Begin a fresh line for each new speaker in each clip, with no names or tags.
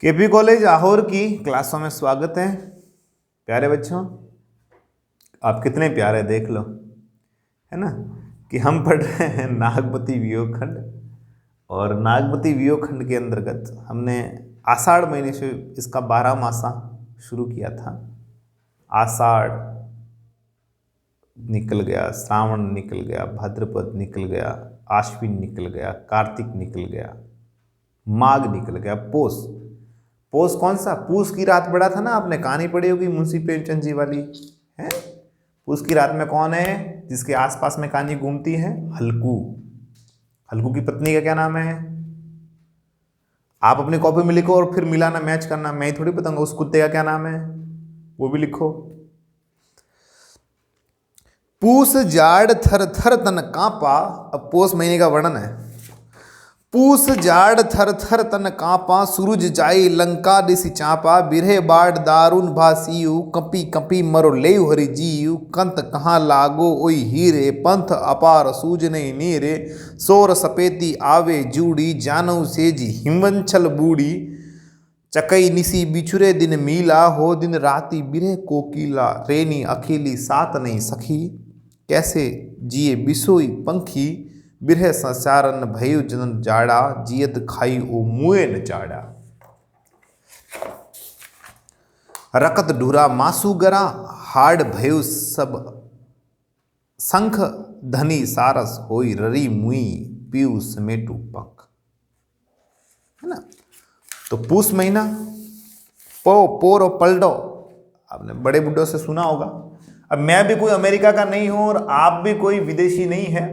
KP college Lahore की क्लासों में स्वागत है। प्यारे बच्चों, आप कितने प्यारे देख लो, है ना, कि हम पढ़ रहे हैं नागपति वियोग खंड। और नागपति वियोग खंड के अंतर्गत हमने आषाढ़ महीने से इसका 12 मासा शुरू किया था। आषाढ़ निकल गया, श्रावण निकल गया, भाद्रपद निकल गया, आश्विन निकल गया, कार्तिक निकल गया, माघ निकल गया, पोष। पोष कौन सा? पूस की रात पढ़ा था ना आपने, कहानी पढ़ी होगी मुंशी प्रेमचंद जी वाली, है। पूस की रात में कौन है जिसके आसपास में कहानी घूमती है? हल्कू। हल्कू की पत्नी का क्या नाम है? आप अपनी कॉपी में लिखो और फिर मिलाना, मैच करना, मैं ही थोड़ी बताऊंगा। उस कुत्ते का क्या नाम है वो भी लिखो। पूस जाड़ थर थर तन कांपा। अब पोष महीने का वर्णन है। पूस जाड़ थर थर तन कांपा, सूरज जाई लंका दिसि चापा। बिरहे बाढ़ दारुण भासियु, कंपी कंपी मरो लेउ हरि जीयु। कंत कहाँ लागो ओई हीरे, पंथ अपार सूजने नीरे। सोर सपेती आवे जूड़ी, जानऊ सेजी हिमवंचल बूढ़ी। चकई निसी बिछुरे दिन मीला, हो दिन राति बिरहे कोकिला। रेनी अकेली सात नहीं सखी, कैसे जिए बिसोई पंखी। बिरह संसारन भयु जनन जाड़ा, जियत खाई ओ मुए न चाड़ा। रकत ढूरा मासू गरा, हाड़ भयु सब शंख। धनी सारस होई ररी मुई, पीऊ समेटू पंख। है ना। तो पूस महीना, पो पोर और पलडो, आपने बड़े बुड्ढों से सुना होगा। अब मैं भी कोई अमेरिका का नहीं हूं और आप भी कोई विदेशी नहीं है,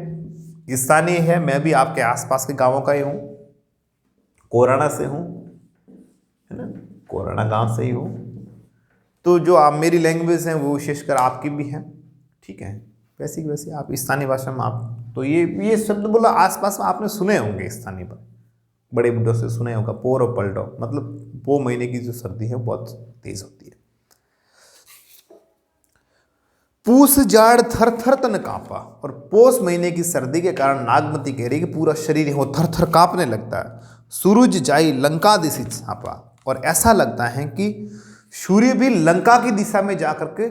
स्थानीय है। मैं भी आपके आसपास के गांवों का ही हूँ, कोराना से हूँ, है ना, कोराना गांव से ही हूँ। तो जो आप मेरी लैंग्वेज है वो विशेषकर आपकी भी है, ठीक है। वैसे की वैसे आप स्थानीय भाषा में आप तो ये शब्द बोला आसपास में आपने सुने होंगे, स्थानीय पर बड़े बुढ़ों से सुने होगा। पोर और पलटो मतलब पो महीने की जो सर्दी है बहुत तेज होती है। पूस जाड़ थर थर तन कांपा। और पोष महीने की सर्दी के कारण नागमती कह रही कि पूरा शरीर वो थर थर कांपने लगता है। सूरज जाई लंका दिशि छापा, और ऐसा लगता है कि सूर्य भी लंका की दिशा में जाकर के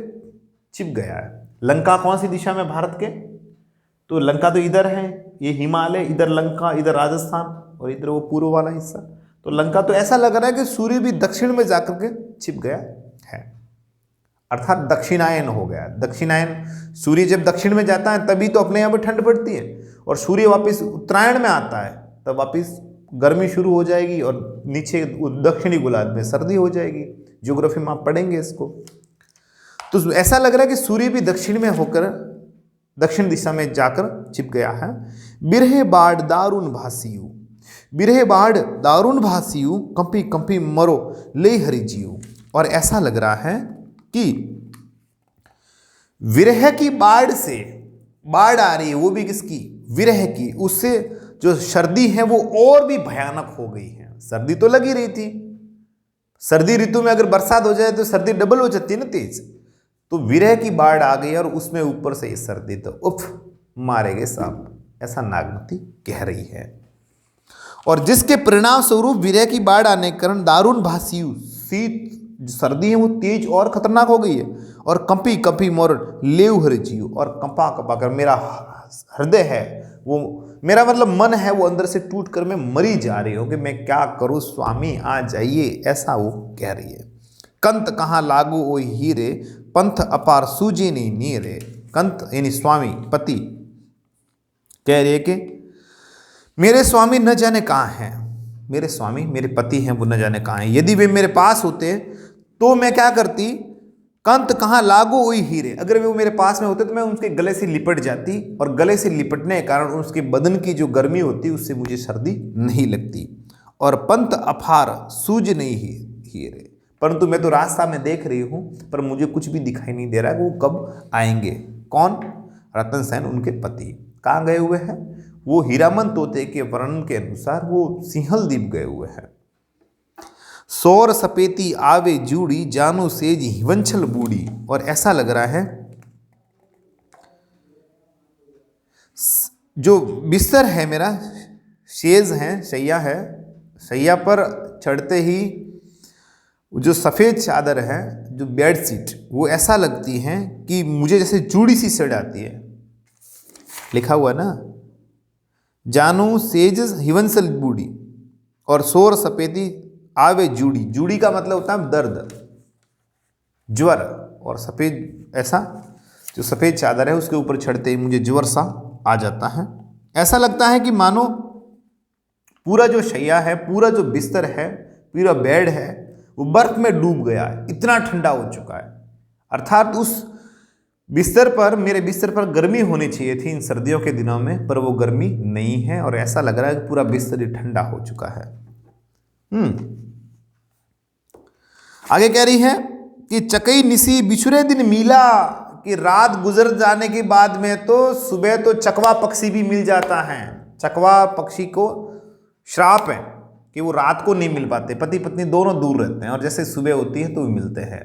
छिप गया है। लंका कौन सी दिशा में? भारत के। तो लंका तो इधर है, ये हिमालय, इधर लंका, इधर राजस्थान, और इधर वो पूर्व वाला हिस्सा। तो लंका तो ऐसा लग रहा है कि सूर्य भी दक्षिण में जाकर के छिप गया है, अर्थात दक्षिणायन हो गया। दक्षिणायन, सूर्य जब दक्षिण में जाता है तभी तो अपने यहाँ पर ठंड पड़ती है, और सूर्य वापस उत्तरायण में आता है तब वापस गर्मी शुरू हो जाएगी, और नीचे दक्षिणी गोलार्ध में सर्दी हो जाएगी। ज्योग्राफी में आप पढ़ेंगे इसको। तो ऐसा लग रहा है कि सूर्य भी दक्षिण में होकर दक्षिण दिशा में जाकर छिप गया है। बिरहे बाढ़ दारुण भासियु, बिरहे बाढ़ दारुण भासियु, कंपी कंपी मरो ले हरि जीव। और ऐसा लग रहा है कि विरह की बाढ़ से, बाढ़ आ रही है वो भी किसकी? विरह की। उससे जो सर्दी है वो और भी भयानक हो गई है। सर्दी तो लगी रही थी, सर्दी ऋतु में अगर बरसात हो जाए तो सर्दी डबल हो जाती है ना, तेज। तो विरह की बाढ़ आ गई और उसमें ऊपर से ये सर्दी, तो उफ मारेगे सांप, ऐसा नागमती कह रही है। और जिसके परिणाम स्वरूप विरह की बाढ़ आने के कारण दारुण भासियु, शीत जो सर्दी है वो तेज और खतरनाक हो गई है। और कंपी कंपी मोर लेउ हरि जीव, और कंपा कंपा कर मेरा हृदय है वो, मेरा मतलब मन है वो अंदर से टूट कर मैं मरी जा रही हूँ कि मैं क्या करूँ, स्वामी आ जाइए, ऐसा वो कह रही है। कंत कहाँ लागू ओ हीरे, पंथ अपार सूजे नहीं नीरे। कंत यानी स्वामी, पति, कह रही है कि मेरे स्वामी न जाने कहाँ हैं, मेरे स्वामी मेरे पति हैं वो न जाने कहाँ हैं। यदि वे मेरे पास होते तो मैं क्या करती? कंत कहाँ लागो ओई हीरे, अगर वो मेरे पास में होते तो मैं उनके गले से लिपट जाती, और गले से लिपटने के कारण उसके बदन की जो गर्मी होती उससे मुझे सर्दी नहीं लगती। और पंथ अफार सूझ नहीं हीरे, परंतु मैं तो रास्ता में देख रही हूँ पर मुझे कुछ भी दिखाई नहीं दे रहा है वो कब आएंगे। कौन? रतन सेन, उनके पति। कहाँ गए हुए हैं वो? हीरामन तोते के वर्णन के अनुसार वो सिंहल द्वीप गए हुए हैं। सौर सपेती आवे जूड़ी, जानू सेज हिवंचल बूढ़ी। और ऐसा लग रहा है जो बिस्तर है मेरा, शेज है, शैया है, शैया पर चढ़ते ही जो सफ़ेद चादर है, जो बेडशीट, वो ऐसा लगती है कि मुझे जैसे चूड़ी सी सड़ आती है। लिखा हुआ ना, जानू सेज हिवंसल बूढ़ी और शोर सपेदी आवे जूड़ी। जूड़ी का मतलब होता है दर्द, ज्वर, और सफ़ेद ऐसा जो सफ़ेद चादर है उसके ऊपर चढ़ते ही मुझे ज्वर सा आ जाता है। ऐसा लगता है कि मानो पूरा जो शैया है, पूरा जो बिस्तर है, पूरा बेड है, वो बर्फ में डूब गया है, इतना ठंडा हो चुका है। अर्थात उस बिस्तर पर, मेरे बिस्तर पर गर्मी होनी चाहिए थी इन सर्दियों के दिनों में, पर वो गर्मी नहीं है और ऐसा लग रहा है कि पूरा बिस्तर ही ठंडा हो चुका है। आगे कह रही है कि चकई निसी बिछुरे दिन मिला, कि रात गुजर जाने के बाद में तो सुबह तो चकवा पक्षी भी मिल जाता है। चकवा पक्षी को श्राप है कि वो रात को नहीं मिल पाते, पति पत्नी दोनों दूर रहते हैं, और जैसे सुबह होती है तो भी मिलते हैं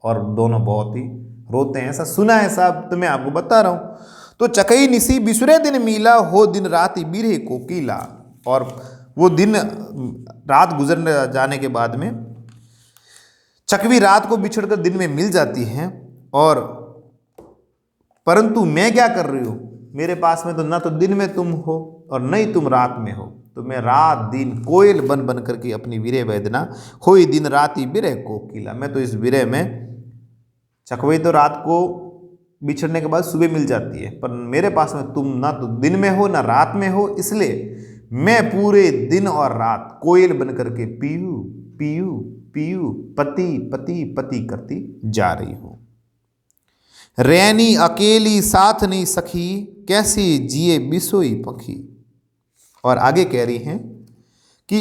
और दोनों बहुत ही रोते हैं। ऐसा सुना है साहब, तो मैं आपको बता रहा हूँ। तो चकई निसी बिछुरे दिन मिला, हो दिन रात बिरहे कोकिला। और वो दिन रात गुजर जाने के बाद में चकवी रात को बिछड़कर दिन में मिल जाती हैं, और परंतु मैं क्या कर रही हूँ, मेरे पास में तो ना तो दिन में तुम हो और न ही तुम रात में हो, तो मैं रात दिन कोयल बन बन करके अपनी विरह वेदना होई दिन राती विरह कोकिला। मैं तो इस विरह में, चकवई तो रात को बिछड़ने के बाद सुबह मिल जाती है, पर मेरे पास में तुम ना तो दिन में हो ना रात में हो, इसलिए मैं पूरे दिन और रात कोयल बन करके पीयू पीयू पीयू पति पति पति करती जा रही हूँ। रैनी अकेली साथ नहीं सखी, कैसे जिए बिसोई पखी। और आगे कह रही हैं कि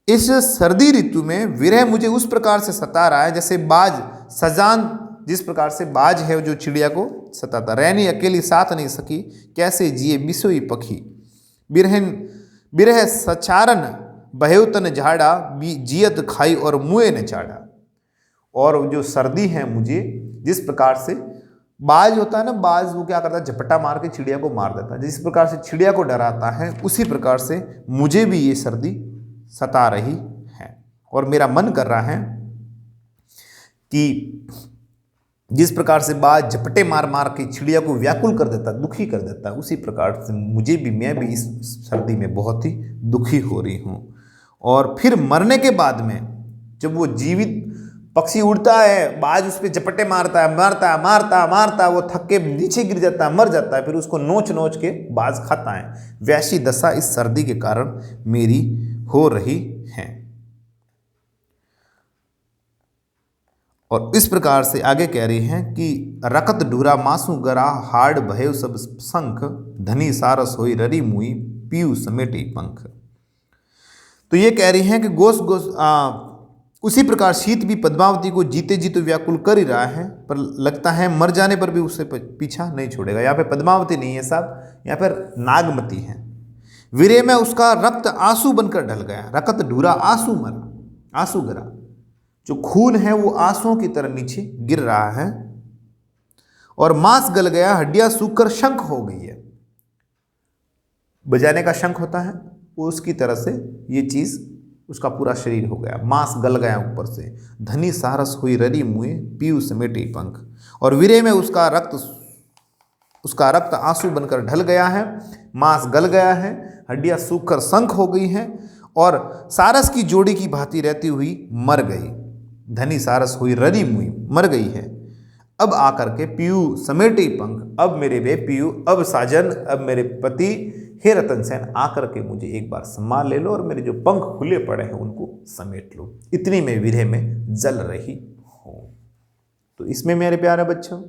इस सर्दी ऋतु में विरह मुझे उस प्रकार से सता रहा है जैसे बाज, सजान जिस प्रकार से बाज है जो चिड़िया को सताता। रैनी अकेली साथ नहीं सकी, कैसे जिए बिसोई पखी। बिरह सचारन बहेवतन झाड़ा, जियत खाई और मुए न चाड़ा। और जो सर्दी है मुझे जिस प्रकार से, बाज होता है ना, बाज वो क्या करता है, झपट्टा मार के चिड़िया को मार देता है। जिस प्रकार से चिड़िया को डराता है, उसी प्रकार से मुझे भी ये सर्दी सता रही है। और मेरा मन कर रहा है कि जिस प्रकार से बाज झपटे मार मार के चिड़िया को व्याकुल कर देता, दुखी कर देता है, उसी प्रकार से मुझे भी, मैं भी इस सर्दी में बहुत ही दुखी हो रही हूँ। और फिर मरने के बाद में जब वो जीवित पक्षी उड़ता है, बाज उस पर झपटे मारता है, मारता मारता मारता, वो थक के नीचे गिर जाता है, मर जाता है, फिर उसको नोच नोच के बाज खाता है। वैसी दशा इस सर्दी के कारण मेरी हो रही है। और इस प्रकार से आगे कह रही हैं कि रकत ढूरा मासू गरा, हाड़ भयव सब शंख, धनी सारस होई ररी मुई, पीयू समेटी पंख। तो ये कह रही हैं कि उसी प्रकार शीत भी पद्मावती को जीते जी तो व्याकुल कर ही रहा है, पर लगता है मर जाने पर भी उससे पीछा नहीं छोड़ेगा। यहाँ पे पद्मावती नहीं है साहब, यहाँ पर नागमती है। विरह में उसका रक्त आंसू बनकर ढल गया। रकत ढूरा आंसू मरा, आंसू गिरा, जो खून है वो आंसुओं की तरह नीचे गिर रहा है। और मांस गल गया, हड्डियां सूखकर शंख हो गई है। बजाने का शंख होता है वो, उसकी तरह से ये चीज, उसका पूरा शरीर हो गया, मांस गल गया ऊपर से। धनी सारस हुई ररी मुए, पीयू समेटी पंख। और विरह में उसका रक्त आंसू बनकर ढल गया है, मांस गल गया है, हड्डियां सूखकर शंख हो गई हैं, और सारस की जोड़ी की भांति रहती हुई मर गई। धनी सारस हुई ररी मुई, मर गई है। अब आकर के पीयू समेटे पंख, अब मेरे वे पीयू, अब साजन, अब मेरे पति, हे रतन सेन, आकर के मुझे एक बार सम्मान ले लो और मेरे जो पंख खुले पड़े हैं उनको समेट लो। इतनी मैं विरह में जल रही हूँ। तो इसमें मेरे प्यारे बच्चों,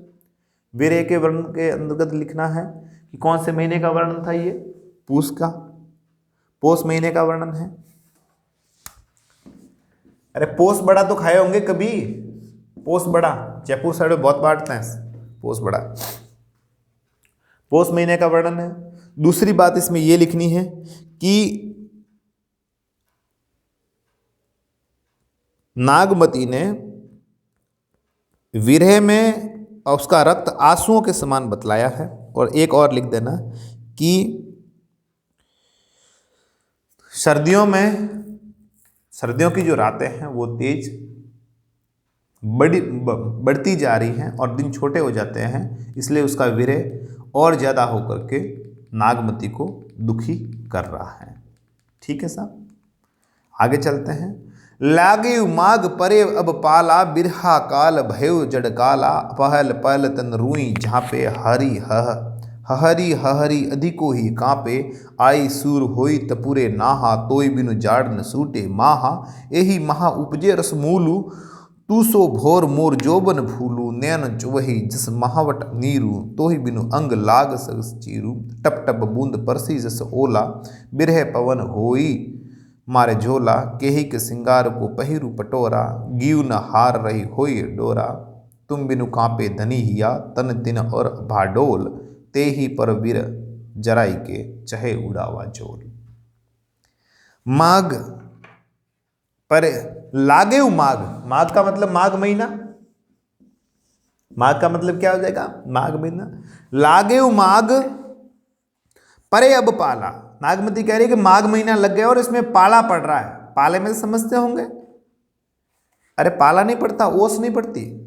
विरह के वर्णन के अंतर्गत लिखना है कि कौन से महीने का वर्णन था ये, पूस का, पोष महीने का वर्णन है। अरे पोष बड़ा तो खाए होंगे कभी, पोष बड़ा जयपुर साइड में बहुत बांटते हैं पोष बड़ा, पोष महीने का वर्णन है। दूसरी बात इसमें यह लिखनी है कि नागमती ने विरह में उसका रक्त आंसुओं के समान बतलाया है। और एक और लिख देना कि सर्दियों की जो रातें हैं वो तेज बढ़ती जा रही हैं और दिन छोटे हो जाते हैं, इसलिए उसका विरह और ज़्यादा होकर के नागमती को दुखी कर रहा है। ठीक है साहब, आगे चलते हैं। लागे माग परे अब पाला, बिरहा काल भयो जड़काला, पहल पहल तन रुई जहाँ पे हरी हहरी अधिको ही कांपे, आई सूर होई तपुरे नाहा, तोय बिनु जाड़ न सूटे माहा, एही महा उपजे रस मूलू, तू सो भोर मोर जोबन भूलू, नैन चुवही जस महावट नीरू, तोहि बिनु अंग लाग सस चीरू, टप टप बूंद परसी जस ओला, बिरह पवन होई मारे झोला, केही के सिंगार को पहिरू पटोरा, गीव न हार रही होई डोरा, तुम बिनु कांपे धनी हिया, तन दिन और भाडोल, ते ही पर वीर जराई के चहे उड़ावा जोल। माघ पर लागे माघ का मतलब माघ महीना, माघ का मतलब क्या हो जाएगा, माघ महीना। लागे माघ परे अब पाला, नागमती कह रही है कि माघ महीना लग गया और इसमें पाला पड़ रहा है। पाले में समझते होंगे, अरे पाला नहीं पड़ता, ओस नहीं पड़ती,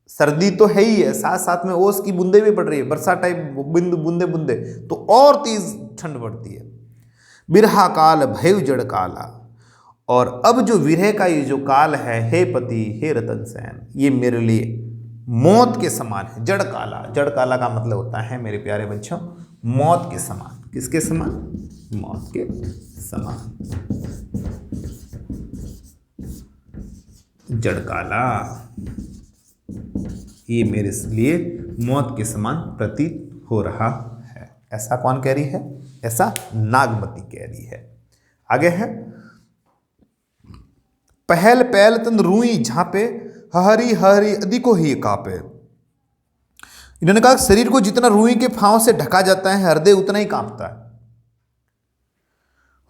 सर्दी तो है ही है, साथ साथ में ओस की बूंदे भी पड़ रही है, बरसा टाइप बूंदे बूंदे, तो और तेज ठंड पड़ती है। बिरहा काल भय जड़ काला, और अब जो विरह का ये जो काल है, हे पति हे रतन सेन, ये मेरे लिए मौत के समान है। जड़ काला का मतलब होता है मेरे प्यारे बच्चों मौत के समान। किसके समान, मौत के समान। जड़ काला ये मेरे लिए मौत के समान प्रतीत हो रहा है। ऐसा कौन कह रही है, ऐसा नागमती कह रही है। आगे है, पहल पहल तन रुई झांपे, हरी हरी अधिको ही कांपे। इन्होंने कहा शरीर को जितना रुई के फांव से ढका जाता है, हृदय उतना ही कांपता है।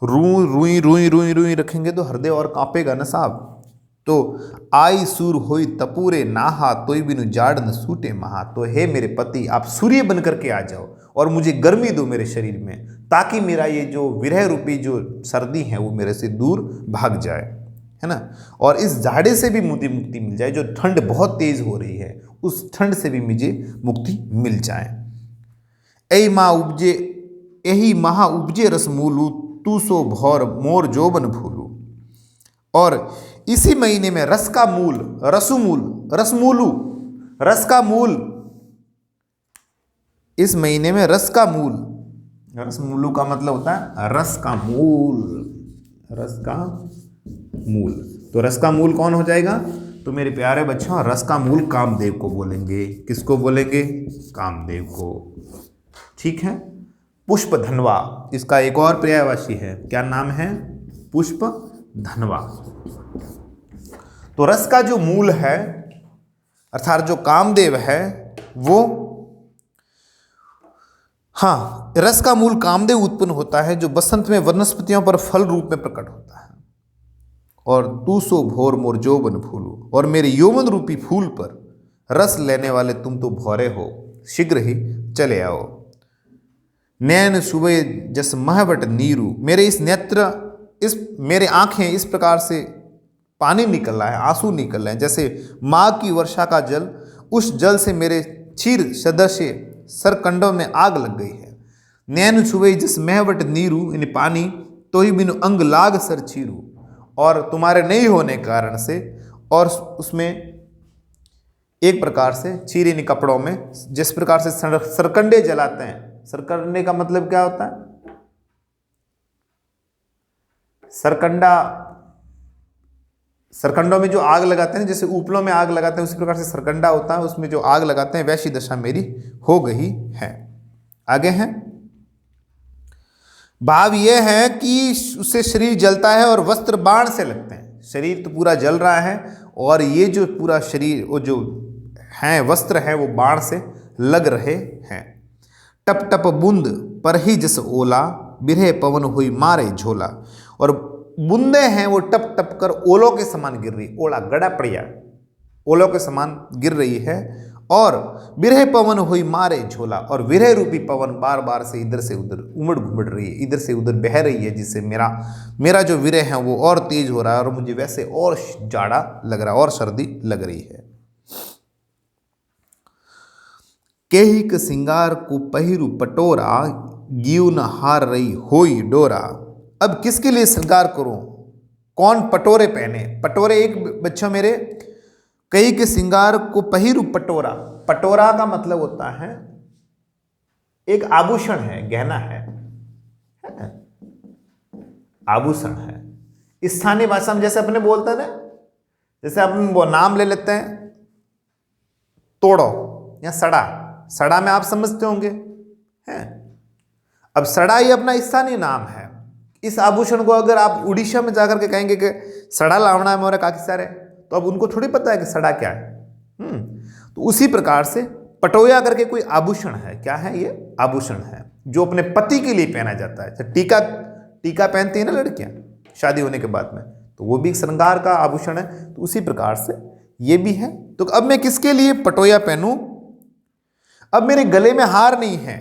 रुई रुई रुई रुई रखेंगे तो हृदय और कांपेगा ना साहब। तो आई सूर होई तपूरे नाहा, तोय बिनु जाड़ न सूटे महा। तो हे मेरे पति, आप सूर्य बन करके आ जाओ और मुझे गर्मी दो मेरे शरीर में, ताकि मेरा ये जो विरह रूपी जो सर्दी है वो मेरे से दूर भाग जाए, है ना। और इस जाड़े से भी मुझे मुक्ति मिल जाए, जो ठंड बहुत तेज हो रही है उस ठंड से भी मुझे मुक्ति मिल जाए। ऐ माँ उपजे यही महा उपजे रस मूलू, तू सो भौर मोर जोबन भूलू। और इसी महीने में रस का मूल, रस का मूल, इस महीने में रस का मूलू का मतलब होता है रस का मूल। तो रस का मूल कौन हो जाएगा, तो मेरे प्यारे बच्चों रस का मूल कामदेव को बोलेंगे। किसको बोलेंगे, कामदेव को। ठीक है। पुष्प धनवा इसका एक और पर्यायवाची है, क्या नाम है, पुष्प धनवा। तो रस का जो मूल है अर्थात जो कामदेव है वो, हाँ, रस का मूल कामदेव उत्पन्न होता है, जो बसंत में वनस्पतियों पर फल रूप में प्रकट होता है। और तू सो भोर मोर जोबन फूलू, और मेरे यौवन रूपी फूल पर रस लेने वाले तुम तो भौरे हो, शीघ्र ही चले आओ। नैन सुबह जस महवट नीरू, मेरे आंखें इस प्रकार से पानी निकल रहा है, आंसू निकल रहे हैं, जैसे माघ की वर्षा का जल, उस जल से मेरे क्षीर सदस्य सरकंडों में आग लग गई है। नैन छुवे जिस महवट नीरू, यानी पानी, तो ही बिनु अंग लाग सर चीरू, और तुम्हारे नहीं होने कारण से, और उसमें एक प्रकार से चीर, यानी कपड़ों में जिस प्रकार से सरकंडे जलाते हैं। सरकंडे का मतलब क्या होता है, सरकंडों में जो आग लगाते हैं, जैसे उपलों में आग लगाते हैं, उसी प्रकार से सरकंडा होता है, उसमें जो आग लगाते हैं, वैसी दशा मेरी हो गई है। आगे है, भाव यह है कि उससे शरीर जलता है और वस्त्र बाण से लगते हैं। शरीर तो पूरा जल रहा है और ये जो पूरा शरीर, वो जो हैं वस्त्र हैं, वो बाण से लग रहे हैं। टप टप बूंद पर ही जस ओला, बिरहे पवन हुई मारे झोला। और बूंदे हैं वो टप टप कर ओलों के समान गिर रही, ओला गड़ा पड़िया ओलों के समान गिर रही है, और विरह पवन हुई मारे झोला, और विरह रूपी पवन बार बार से इधर से उधर उमड़ घुमड़ रही है, इधर से उधर बह रही है, जिससे मेरा जो विरह है वो और तेज हो रहा है और मुझे वैसे और जाड़ा लग रहा है और सर्दी लग रही है। केहिक सिंगार को पहिरु पटोरा, गीउन हार रही होई डोरा। अब किसके लिए श्रृंगार करूं, कौन पटोरे पहने। पटोरे एक बच्चों मेरे, कई के सिंगार को पहिरु पटोरा। पटोरा का मतलब होता है एक आभूषण है, गहना है, आभूषण है। स्थानीय भाषा में जैसे अपने बोलते हैं ना, जैसे अपन वो नाम ले लेते हैं तोड़ो या सड़ा, सड़ा में आप समझते होंगे हैं। अब सड़ा ही अपना स्थानीय नाम है। इस आभूषण को अगर आप उड़ीसा में जाकर के कहेंगे कि सड़ा लावना है मोरे काकी सारे, तो अब उनको थोड़ी पता है कि सड़ा क्या है। तो उसी प्रकार से पटोया करके कोई आभूषण है। क्या है ये? आभूषण है जो अपने पति के लिए पहना जाता है। तो टीका पहनती है ना लड़कियां शादी होने के बाद में, तो वो भी एक श्रृंगार का आभूषण है। तो उसी प्रकार से ये भी है। तो अब मैं किसके लिए पटोया पहनूं? अब मेरे गले में हार नहीं है।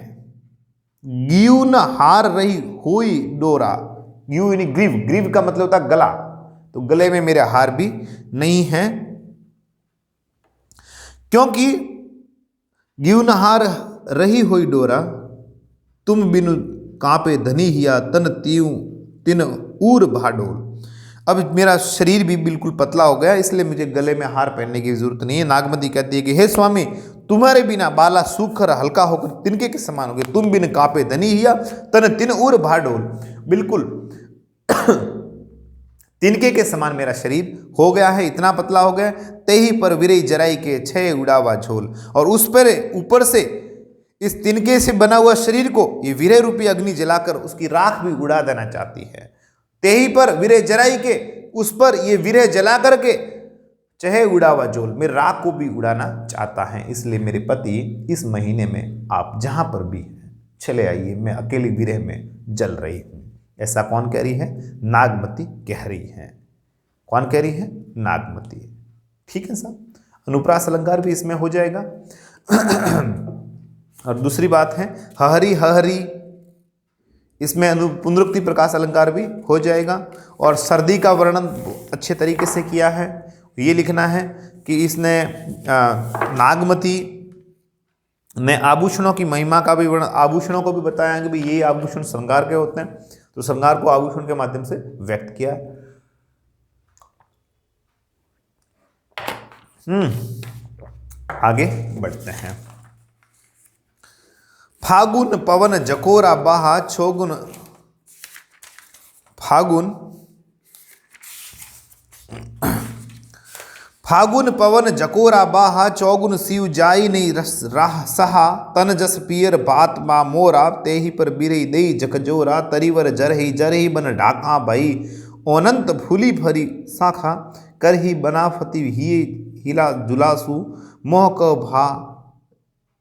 गीउन हार रही हुई डोरा, गीउ यानी ग्रीव, ग्रीव का मतलब होता है गला, तो गले में मेरे हार भी नहीं है, क्योंकि गीउन हार रही हुई डोरा, तुम बिनु कांपे धनी हिया तन तीऊ तिन ऊर भाडोल। अब मेरा शरीर भी बिल्कुल पतला हो गया, इसलिए मुझे गले में हार पहनने की जरूरत नहीं है। नागमती कहती है कि हे स्वामी, तुम्हारे बिना बाला सूखकर हल्का होकर तिनके के समान हो गए, तुम बिन कांपे धनी हिया तन तिन ऊर भाडोल। बिल्कुल तिनके के समान मेरा शरीर हो गया है, इतना पतला हो गया। तेही पर विरई जराई के छय उड़ावा झोल, और उस पर ऊपर से इस तिनके से बना हुआ शरीर को ये विरह रूपी अग्नि जलाकर उसकी राख भी उड़ा देना चाहती है। तेही पर विरह जराई के, उस पर ये विरह जला करके चहे उड़ावा झोल, मेरे राख को भी उड़ाना चाहता है। इसलिए मेरे पति इस महीने में आप जहां पर भी हैं चले आइए, मैं अकेली विरह में जल रही हूं। ऐसा कौन कह रही है? नागमती कह रही है। कौन कह रही है? नागमती। ठीक है साहब, अनुप्रास अलंकार भी इसमें हो जाएगा। और दूसरी बात है हहरी हहरी, इसमें पुनरुक्ति प्रकाश अलंकार भी हो जाएगा। और सर्दी का वर्णन अच्छे तरीके से किया है। ये लिखना है कि इसने नागमती ने आभूषणों की महिमा का भी वर्णन, आभूषणों को भी बताया कि भाई ये आभूषण श्रृंगार के होते हैं, तो श्रृंगार को आभूषण के माध्यम से व्यक्त किया। आगे बढ़ते हैं। फागुन पवन जकोरा बाहा छोगुन, फागुन पवन जकोरा बाहा, चौगुन शिव जाई नहीं राह सहा, तन जस पियर बात बा मोरा, तेही पर बिरई दई जकजोरा, तरीवर जरही जरही बन ढाका भई, ओनंत फूली भरी शाखा, करही बनाफती हिला जुलासु, मोह क भा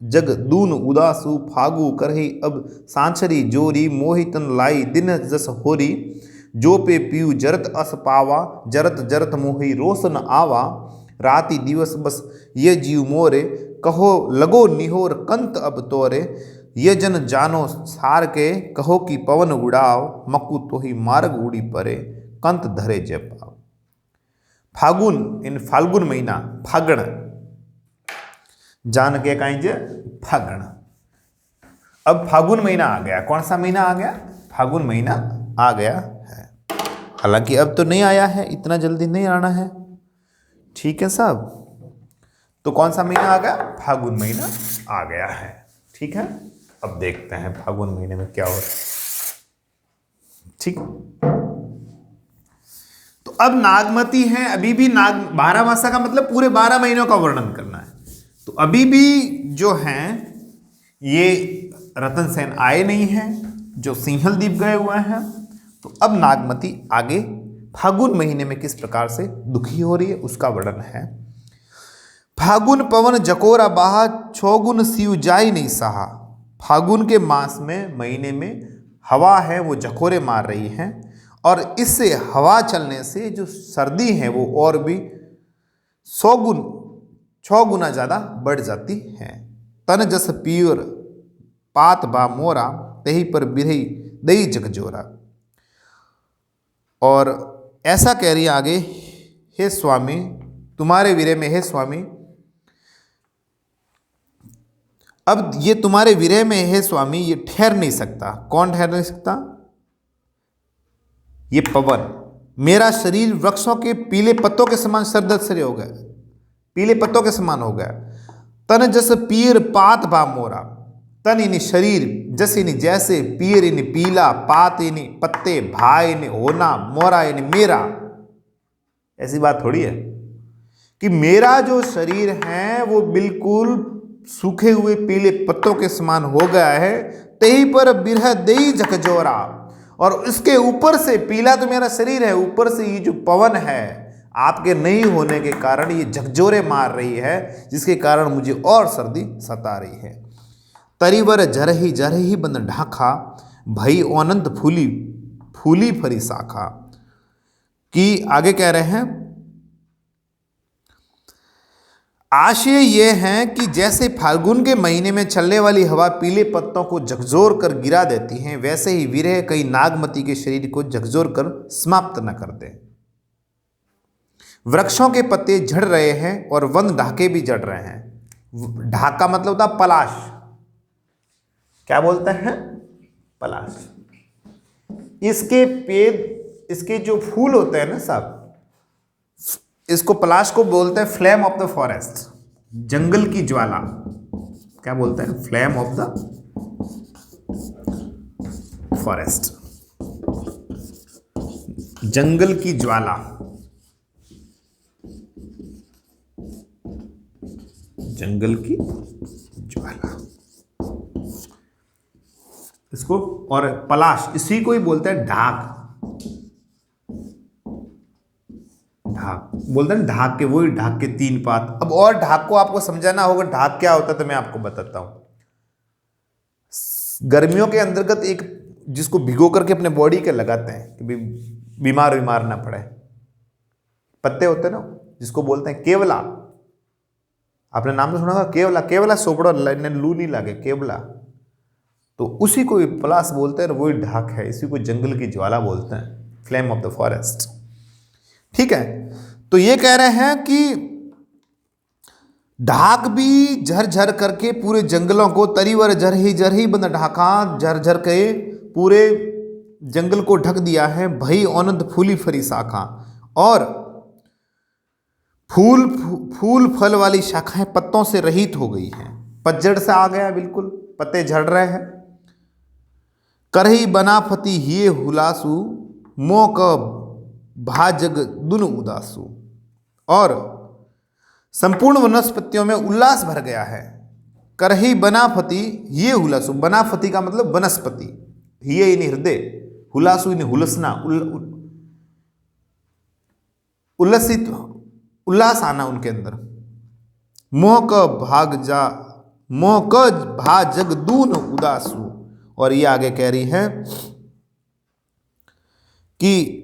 जग दून उदासु, फागु करही अब सांचरी जोरी, मोहितन लाई दिन जस होरी, जो पे पीयू जरत अस पावा, जरत जरत मोही रोशन आवा, राति दिवस बस ये जीव मोरे, कहो लगो निहोर कंत अब तोरे, ये जन जानो सार के, कहो कि पवन उड़ाव, मकु तो ही मार्ग उड़ी परे, कंत धरे जय पाव। फागुन इन फाल्गुन महीना, फागण जान के कहीं जे फागण। अब फागुन महीना आ गया। कौन सा महीना आ गया? फागुन महीना आ गया है। हालांकि अब तो नहीं आया है, इतना जल्दी नहीं आना है। ठीक है साहब, तो कौन सा महीना आ गया? फागुन महीना आ गया है। ठीक है, अब देखते हैं फागुन महीने में क्या हो रहा है। ठीक, तो अब नागमती है, अभी भी 12 मासा का मतलब पूरे 12 महीनों का वर्णन करना है। तो अभी भी जो हैं ये रतन सेन आए नहीं हैं, जो सिंहल द्वीप गए हुए हैं। तो अब नागमती आगे फागुन महीने में किस प्रकार से दुखी हो रही है उसका वर्णन है। फागुन पवन जकोरा बाहा, छौगुन शिव जाई नहीं सहा। फागुन के मास में, महीने में हवा है वो जकोरे मार रही है, और इससे हवा चलने से जो सर्दी है वो और भी 100 गुण 6 गुना ज़्यादा बढ़ जाती हैं। तन जस पीर पात बा मोरा, तही पर बिरही दई जगजोरा। और ऐसा कह रही है आगे, हे स्वामी तुम्हारे विरह में, हे स्वामी अब ये तुम्हारे विरह में है स्वामी, ये ठहर नहीं सकता। कौन ठहर नहीं सकता? ये पवन। मेरा शरीर वृक्षों के पीले पत्तों के समान सरदर्द से हो गया, पीले पत्तों के समान हो गया। तन जस पीर पात बा मोरा, तन यानी शरीर, जस यानी जैसे, पीर यानी पीला, पात यानी पत्ते, भा यानी होना, मोरा यानी मेरा। ऐसी बात थोड़ी है कि मेरा जो शरीर है वो बिल्कुल सूखे हुए पीले पत्तों के समान हो गया है। तही पर बिरह दई जकजोरा, और इसके ऊपर से, पीला तो मेरा शरीर है, ऊपर से ये जो पवन है आपके नहीं होने के कारण ये झकझोरे मार रही है, जिसके कारण मुझे और सर्दी सता रही है। तरीवर जरही बंद ढाखा, भई अनंत फूली फूली फरी शाखा। कि आगे कह रहे हैं, आशय ये है कि जैसे फाल्गुन के महीने में चलने वाली हवा पीले पत्तों को झकझोर कर गिरा देती है, वैसे ही विरह कई नागमती के शरीर को झकझोर कर समाप्त न कर दे। वृक्षों के पत्ते झड़ रहे हैं और वन ढाके भी जड़ रहे हैं। ढाका मतलब होता पलाश, क्या बोलते हैं? पलाश। इसके पेड़, इसके जो फूल होते हैं ना साहब, इसको, पलाश को बोलते हैं फ्लेम ऑफ द फॉरेस्ट, जंगल की ज्वाला। क्या बोलते हैं? फ्लेम ऑफ द फॉरेस्ट, जंगल की ज्वाला। जंगल की ज्वाला इसको, और पलाश इसी को ही बोलते हैं ढाक। ढाक बोलते हैं, ढाक के, वही ढाक के 3 पात। अब और ढाक को आपको समझाना होगा ढाक क्या होता है, तो मैं आपको बताता हूं। गर्मियों के अंतर्गत एक, जिसको भिगो करके अपने बॉडी के लगाते हैं कि बीमार ना पड़े, पत्ते होते हैं ना, जिसको बोलते हैं केवला। आपने नाम तो सुना होगा, केवला। केवला सोपड़ो लू नहीं लगे, केवला। तो उसी को पलाश बोलते हैं, वही ढाक है। इसी को जंगल की ज्वाला बोलते हैं, फ्लेम ऑफ द फॉरेस्ट। ठीक है, तो ये कह रहे हैं कि ढाक भी झरझर करके पूरे जंगलों को, तरीवर जरही बंद ढाका, झरझर के पूरे जंगल को ढक दिया है। भई अनंत फूली फरी शाखा, और फूल फल वाली शाखाएं पत्तों से रहित हो गई हैं। पतझड़ से आ गया, बिल्कुल पत्ते झड़ रहे हैं। करही बना फती हिये हुलासु, मोह क भाजग दुन उदासु, और संपूर्ण वनस्पतियों में उल्लास भर गया है। करही बनाफति ये हुलासु, बनाफति का मतलब वनस्पति, ये यानी हृदय, हुलासु यानी हुलसना, उल्लसित, उल्लास आना उनके अंदर। मोह क भाजग दून उदासु। और ये आगे कह रही है कि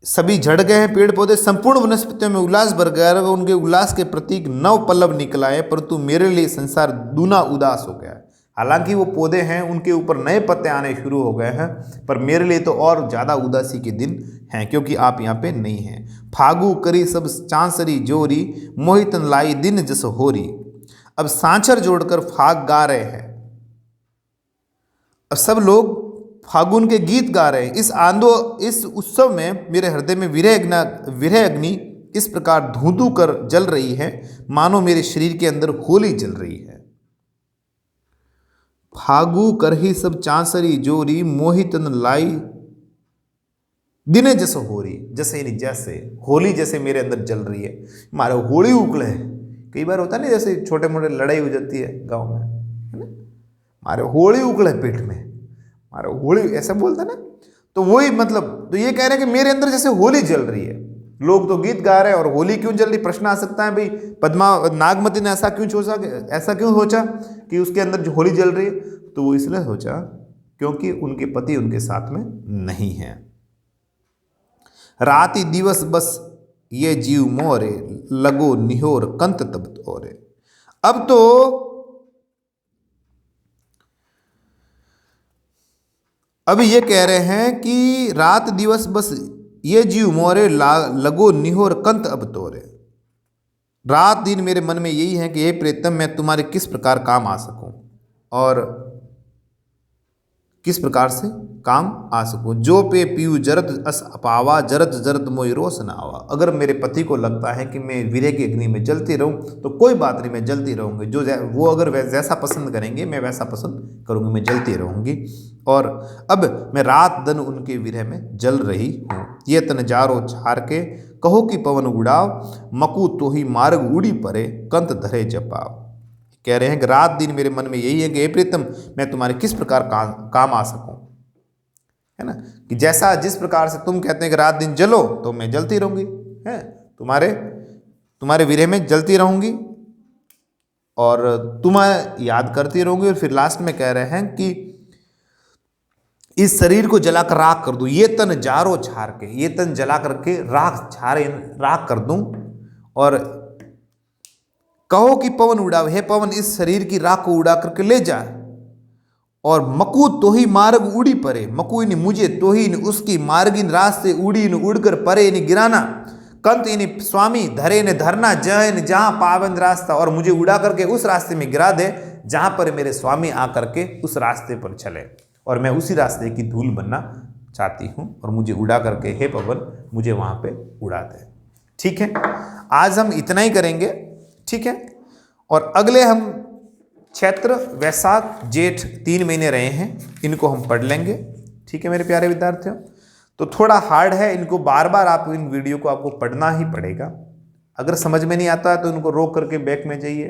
सभी झड़ गए हैं पेड़ पौधे, संपूर्ण वनस्पतियों में उल्लास भर गया है। उनके उल्लास के प्रतीक नव पल्लव निकल आए, परंतु मेरे लिए संसार दूना उदास हो गया है। हालांकि वो पौधे हैं, उनके ऊपर नए पत्ते आने शुरू हो गए हैं, पर मेरे लिए तो और ज़्यादा उदासी के दिन हैं, क्योंकि आप यहाँ पे नहीं हैं। फागु करी सब चांसरी जोरी, मोहितन लाई दिन जस होरी। अब सांचर जोड़कर फाग गा रहे हैं, अब सब लोग फागुन के गीत गा रहे हैं। इस उत्सव में मेरे हृदय में विरह अग्नि इस प्रकार धूधू कर जल रही है, मानो मेरे शरीर के अंदर होली जल रही है। फागु करही सब चांसरी जोरी, मोहितन लाई दिने जैसे होरी। जैसे नहीं, जैसे होली जैसे मेरे अंदर जल रही है, मारे होली उकले। कई बार होता नहीं, जैसे छोटे मोटे लड़ाई हो जाती है गाँव में, है ना, मारे होली उकले पेट में, मारे होली, ऐसा बोलते ना। तो वही मतलब, तो ये कह रहे हैं कि मेरे अंदर जैसे होली जल रही है। लोग तो गीत गा रहे हैं और होली क्यों जल रही? प्रश्न आ सकता है भाई, नागमती ने ऐसा क्यों सोचा कि उसके अंदर जो होली जल रही है? तो वो इसलिए सोचा क्योंकि उनके पति उनके साथ में नहीं है। राति दिवस बस ये जीव मोरे, लगो निहोर कंत तब तोरे। अब तो अब ये कह रहे हैं कि रात दिवस बस ये जीव मोरे, लगो निहोर कंत अब तोरे। रात दिन मेरे मन में यही है कि हे प्रीतम, मैं तुम्हारे किस प्रकार काम आ सकूं और किस प्रकार से काम आ सकूं। जो पे पीयू जरत अस अपावा, जरत जरत मोहि रोष न आवा। अगर मेरे पति को लगता है कि मैं विरह की अग्नि में जलती रहूं तो कोई बात नहीं, मैं जलती रहूंगी। जो वो अगर जैसा पसंद करेंगे मैं वैसा पसंद करूंगी, मैं जलती रहूंगी। और अब मैं रात दिन उनके विरह में जल रही हूँ। ये तन जारो छार के, कहो कि पवन उड़ाव, मकू तो ही मार्ग उड़ी परे, कंत धरे जपाव। कह रहे हैं कि रात दिन मेरे मन में यही है कि हे प्रीतम, मैं तुम्हारे किस प्रकार काम आ सकूं, है ना। कि जैसा जिस प्रकार से तुम कहते हैं कि रात दिन जलो, तो मैं जलती रहूंगी, है, तुम्हारे विरह में जलती रहूंगी और तुम्हें याद करती रहूंगी। और फिर लास्ट में कह रहे हैं कि इस शरीर को जलाकर राख कर दूं। ये तन जारो छार के, ये तन जला करके राख कर दूं। और कहो कि पवन उड़ावे, हे पवन इस शरीर की राख को उड़ा करके ले जा। और मकू तो ही मार्ग उड़ी परे, मकू इन मुझे तो ही इन उसकी मार्गिन रास्ते उड़ी इन उड़कर परे इन गिराना। कंत इन स्वामी धरे ने धरना, जय जहां पावन रास्ता, और मुझे उड़ा करके उस रास्ते में गिरा दे जहां पर मेरे स्वामी आकर के उस रास्ते पर चले, और मैं उसी रास्ते की धूल बनना चाहती हूं। और मुझे उड़ा करके हे पवन मुझे वहां पे उड़ा दे। ठीक है, आज हम इतना ही करेंगे। ठीक है, और अगले हम चैत्र वैशाख जेठ 3 महीने रहे हैं, इनको हम पढ़ लेंगे। ठीक है मेरे प्यारे विद्यार्थियों, तो थोड़ा हार्ड है, इनको बार बार आप इन वीडियो को आपको पढ़ना ही पड़ेगा। अगर समझ में नहीं आता तो इनको रोक करके बैक में जाइए,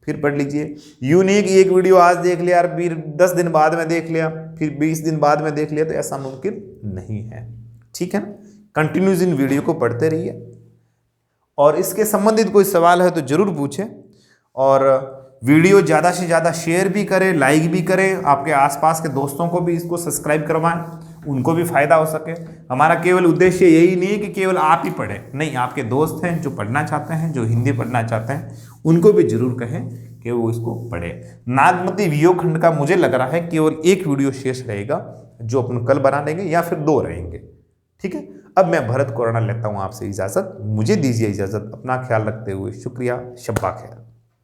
फिर पढ़ लीजिए। यूं नहीं कि एक वीडियो आज देख लिया और फिर 10 दिन बाद में देख लिया, फिर 20 दिन बाद में देख लिया, तो ऐसा मुमकिन नहीं है। ठीक है ना, कंटिन्यूस इन वीडियो को पढ़ते रहिए। और इसके संबंधित कोई सवाल है तो जरूर पूछें, और वीडियो ज़्यादा से ज़्यादा शेयर भी करें, लाइक भी करें, आपके आसपास के दोस्तों को भी इसको सब्सक्राइब करवाएं, उनको भी फायदा हो सके। हमारा केवल उद्देश्य यही नहीं है कि केवल आप ही पढ़ें, नहीं, आपके दोस्त हैं जो पढ़ना चाहते हैं, जो हिंदी पढ़ना चाहते हैं, उनको भी जरूर कहें कि वो इसको पढ़े। नागमती वियोग खंड का मुझे लग रहा है केवल एक वीडियो शेष रहेगा, जो अपन कल बना लेंगे, या फिर 2 रहेंगे। ठीक है, अब मैं भरत कोराना लेता हूँ आपसे इजाज़त। मुझे दीजिए इजाज़त, अपना ख्याल रखते हुए शुक्रिया, शब्बा खैर।